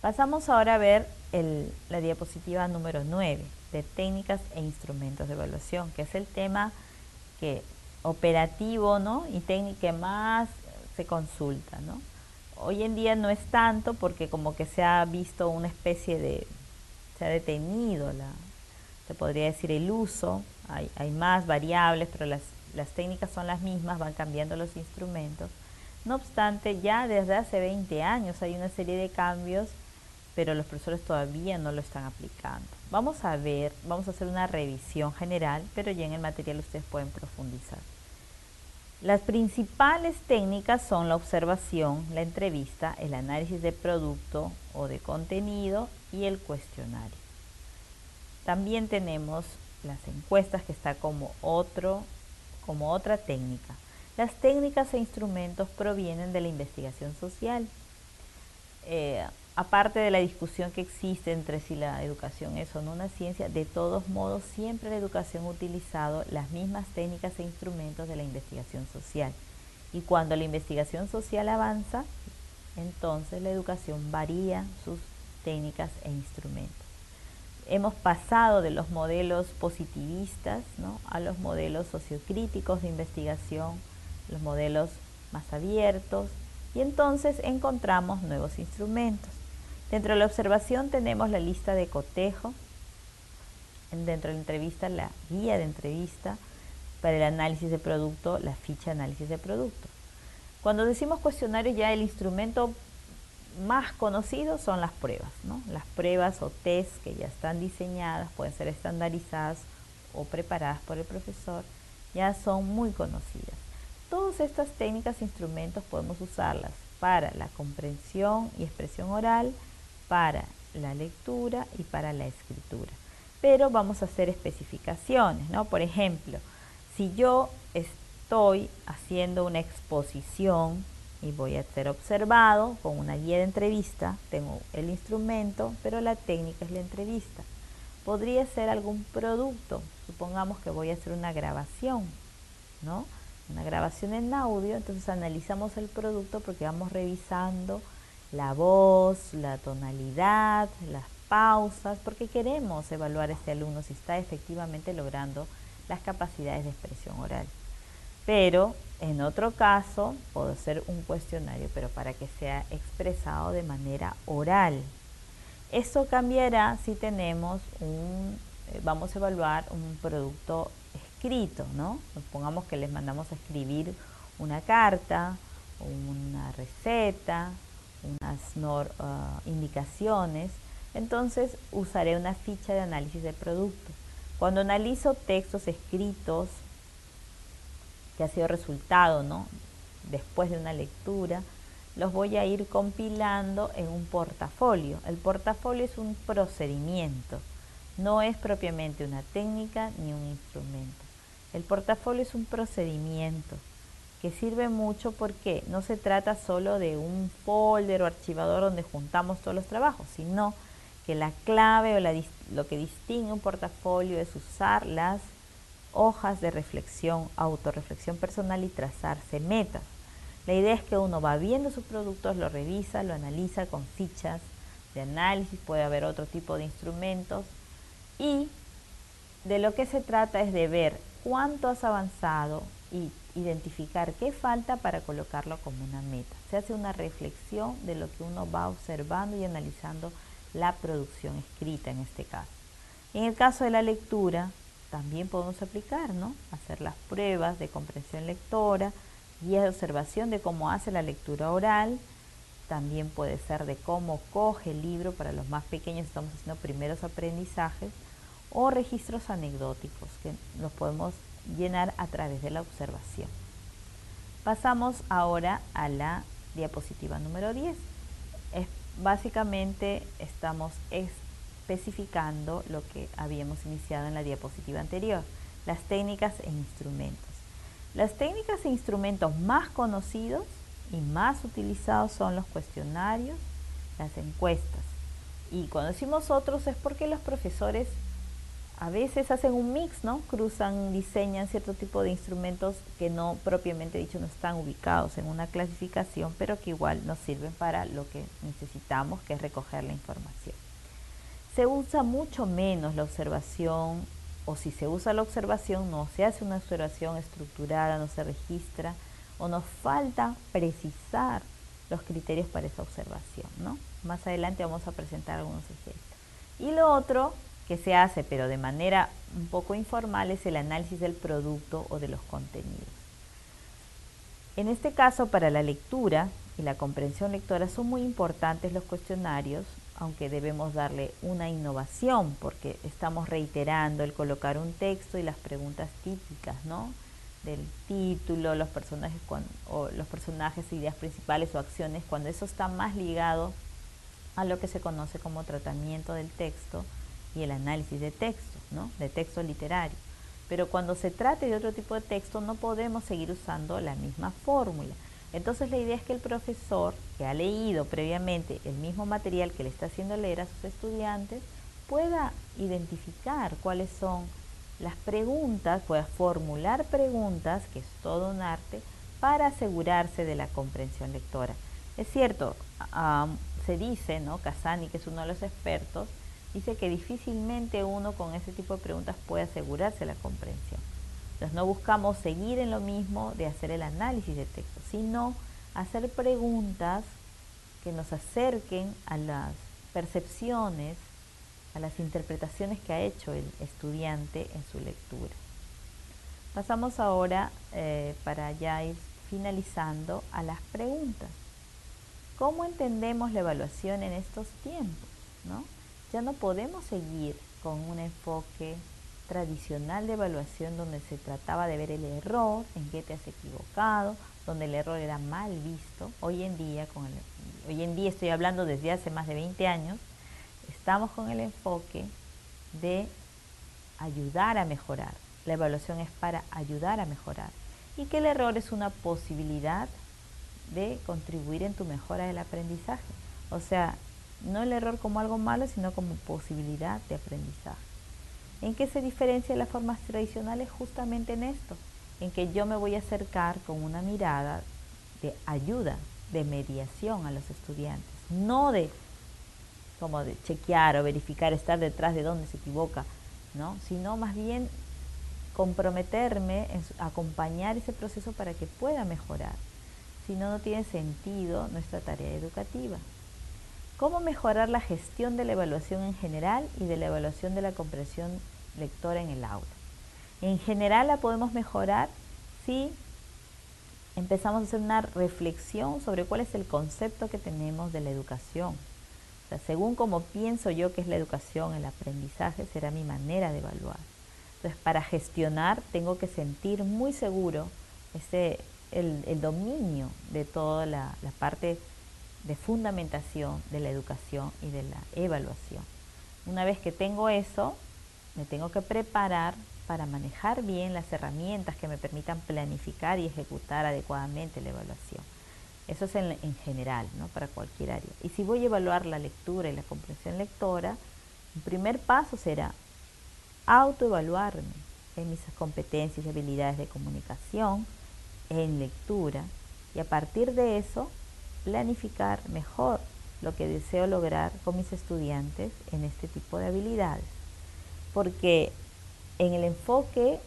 Pasamos ahora a ver la diapositiva número 9 de técnicas e instrumentos de evaluación, que es el tema operativo, ¿no? Y técnica que más se consulta, ¿no? Hoy en día no es tanto porque como que se ha visto una especie de, se ha detenido se podría decir el uso, hay más variables, pero las técnicas son las mismas, van cambiando los instrumentos. No obstante, ya desde hace 20 años hay una serie de cambios, pero los profesores todavía no lo están aplicando. Vamos a hacer una revisión general, pero ya en el material ustedes pueden profundizar. Las principales técnicas son la observación, la entrevista, el análisis de producto o de contenido y el cuestionario. También tenemos las encuestas, que está como otra técnica. Las técnicas e instrumentos provienen de la investigación social. Aparte de la discusión que existe entre si la educación es o no una ciencia, de todos modos siempre la educación ha utilizado las mismas técnicas e instrumentos de la investigación social. Y cuando la investigación social avanza, entonces la educación varía sus técnicas e instrumentos. Hemos pasado de los modelos positivistas, ¿no?, a los modelos sociocríticos de investigación, los modelos más abiertos, y entonces encontramos nuevos instrumentos. Dentro de la observación tenemos la lista de cotejo, dentro de la entrevista la guía de entrevista, para el análisis de producto la ficha de análisis de producto. Cuando decimos cuestionario, ya el instrumento más conocido son las pruebas, ¿no? Las pruebas o test que ya están diseñadas, pueden ser estandarizadas o preparadas por el profesor, ya son muy conocidas. Todas estas técnicas e instrumentos podemos usarlas para la comprensión y expresión oral, para la lectura y para la escritura. Pero vamos a hacer especificaciones, ¿no? Por ejemplo, si yo estoy haciendo una exposición y voy a ser observado con una guía de entrevista, tengo el instrumento, pero la técnica es la entrevista. Podría ser algún producto, supongamos que voy a hacer una grabación, ¿no? Una grabación en audio, entonces analizamos el producto porque vamos revisando la voz, la tonalidad, las pausas, porque queremos evaluar a este alumno si está efectivamente logrando las capacidades de expresión oral. Pero en otro caso puedo hacer un cuestionario, pero para que sea expresado de manera oral. Esto cambiará si tenemos vamos a evaluar un producto escrito, ¿no? Supongamos que les mandamos a escribir una carta, una receta, unas indicaciones. Entonces usaré una ficha de análisis de producto. Cuando analizo textos escritos que ha sido resultado, ¿no?, después de una lectura, los voy a ir compilando en un portafolio. El portafolio es un procedimiento, no es propiamente una técnica ni un instrumento. El portafolio es un procedimiento que sirve mucho porque no se trata solo de un folder o archivador donde juntamos todos los trabajos, sino que la clave o lo que distingue un portafolio es usar las hojas de reflexión, autorreflexión personal y trazarse metas. La idea es que uno va viendo sus productos, lo revisa, lo analiza con fichas de análisis, puede haber otro tipo de instrumentos, y de lo que se trata es de ver cuánto has avanzado y identificar qué falta para colocarlo como una meta. Se hace una reflexión de lo que uno va observando y analizando la producción escrita en este caso. En el caso de la lectura, también podemos aplicar, ¿no?, hacer las pruebas de comprensión lectora, guías de observación de cómo hace la lectura oral. También puede ser de cómo coge el libro para los más pequeños, estamos haciendo primeros aprendizajes, o registros anecdóticos que los podemos llenar a través de la observación. Pasamos ahora a la diapositiva número 10. Básicamente estamos especificando lo que habíamos iniciado en la diapositiva anterior, las técnicas e instrumentos. Las técnicas e instrumentos más conocidos y más utilizados son los cuestionarios, las encuestas Y cuando decimos otros es porque los profesores a veces hacen un mix, ¿no? Cruzan, diseñan cierto tipo de instrumentos que no propiamente dicho no están ubicados en una clasificación, pero que igual nos sirven para lo que necesitamos, que es recoger la información. Se usa mucho menos la observación, o si se usa la observación, no se hace una observación estructurada, no se registra, o nos falta precisar los criterios para esa observación, ¿no? Más adelante vamos a presentar algunos ejemplos. Y lo otro que se hace, pero de manera un poco informal, es el análisis del producto o de los contenidos. En este caso, para la lectura y la comprensión lectora son muy importantes los cuestionarios, aunque debemos darle una innovación, porque estamos reiterando el colocar un texto y las preguntas típicas, ¿no? Del título, los personajes, ideas principales o acciones, cuando eso está más ligado a lo que se conoce como tratamiento del texto y el análisis de texto, ¿no? De texto literario. Pero cuando se trate de otro tipo de texto no podemos seguir usando la misma fórmula. Entonces la idea es que el profesor, que ha leído previamente el mismo material que le está haciendo leer a sus estudiantes, pueda identificar cuáles son las preguntas, pueda formular preguntas, que es todo un arte, para asegurarse de la comprensión lectora. Es cierto, se dice, ¿no? Casani, que es uno de los expertos, dice que difícilmente uno con ese tipo de preguntas puede asegurarse la comprensión. Entonces no buscamos seguir en lo mismo de hacer el análisis de texto, sino hacer preguntas que nos acerquen a las percepciones, a las interpretaciones que ha hecho el estudiante en su lectura. Pasamos ahora, para ya ir finalizando, a las preguntas. ¿Cómo entendemos la evaluación en estos tiempos, ¿no? Ya no podemos seguir con un enfoque tradicional de evaluación donde se trataba de ver el error, en qué te has equivocado, donde el error era mal visto. Hoy en día estoy hablando desde hace más de 20 años, estamos con el enfoque de ayudar a mejorar. La evaluación es para ayudar a mejorar y que el error es una posibilidad de contribuir en tu mejora del aprendizaje. O sea, no el error como algo malo, sino como posibilidad de aprendizaje. ¿En qué se diferencia de las formas tradicionales? Justamente en esto, en que yo me voy a acercar con una mirada de ayuda, de mediación a los estudiantes, no de como de chequear o verificar, estar detrás de dónde se equivoca, ¿no? Sino más bien comprometerme en acompañar ese proceso para que pueda mejorar. Si no, no tiene sentido nuestra tarea educativa. ¿Cómo mejorar la gestión de la evaluación en general y de la evaluación de la comprensión lectora en el aula? En general la podemos mejorar si empezamos a hacer una reflexión sobre cuál es el concepto que tenemos de la educación. O sea, según como pienso yo que es la educación, el aprendizaje, será mi manera de evaluar. Entonces, para gestionar tengo que sentir muy seguro el dominio de toda la parte de fundamentación de la educación y de la evaluación. Una vez que tengo eso, me tengo que preparar para manejar bien las herramientas que me permitan planificar y ejecutar adecuadamente la evaluación. Eso es en general, ¿no? Para cualquier área. Y si voy a evaluar la lectura y la comprensión lectora, el primer paso será autoevaluarme en mis competencias y habilidades de comunicación, en lectura, y a partir de eso planificar mejor lo que deseo lograr con mis estudiantes en este tipo de habilidades. Porque en el enfoque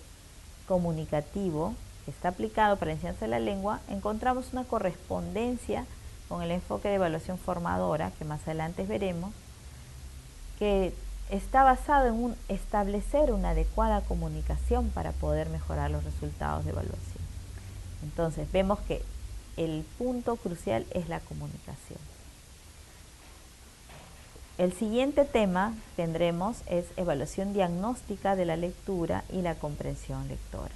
comunicativo que está aplicado para la enseñanza de la lengua, encontramos una correspondencia con el enfoque de evaluación formadora, que más adelante veremos, que está basado en establecer una adecuada comunicación para poder mejorar los resultados de evaluación. Entonces vemos que el punto crucial es la comunicación. El siguiente tema tendremos es evaluación diagnóstica de la lectura y la comprensión lectora.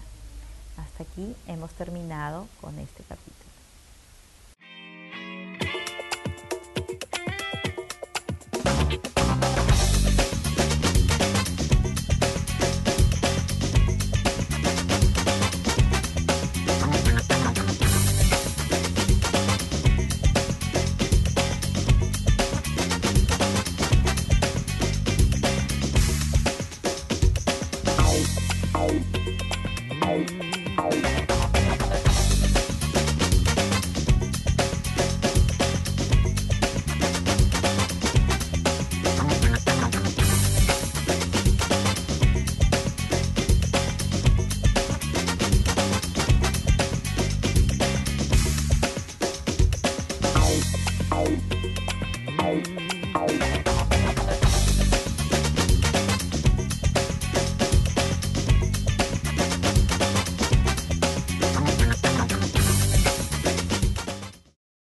Hasta aquí hemos terminado con este capítulo.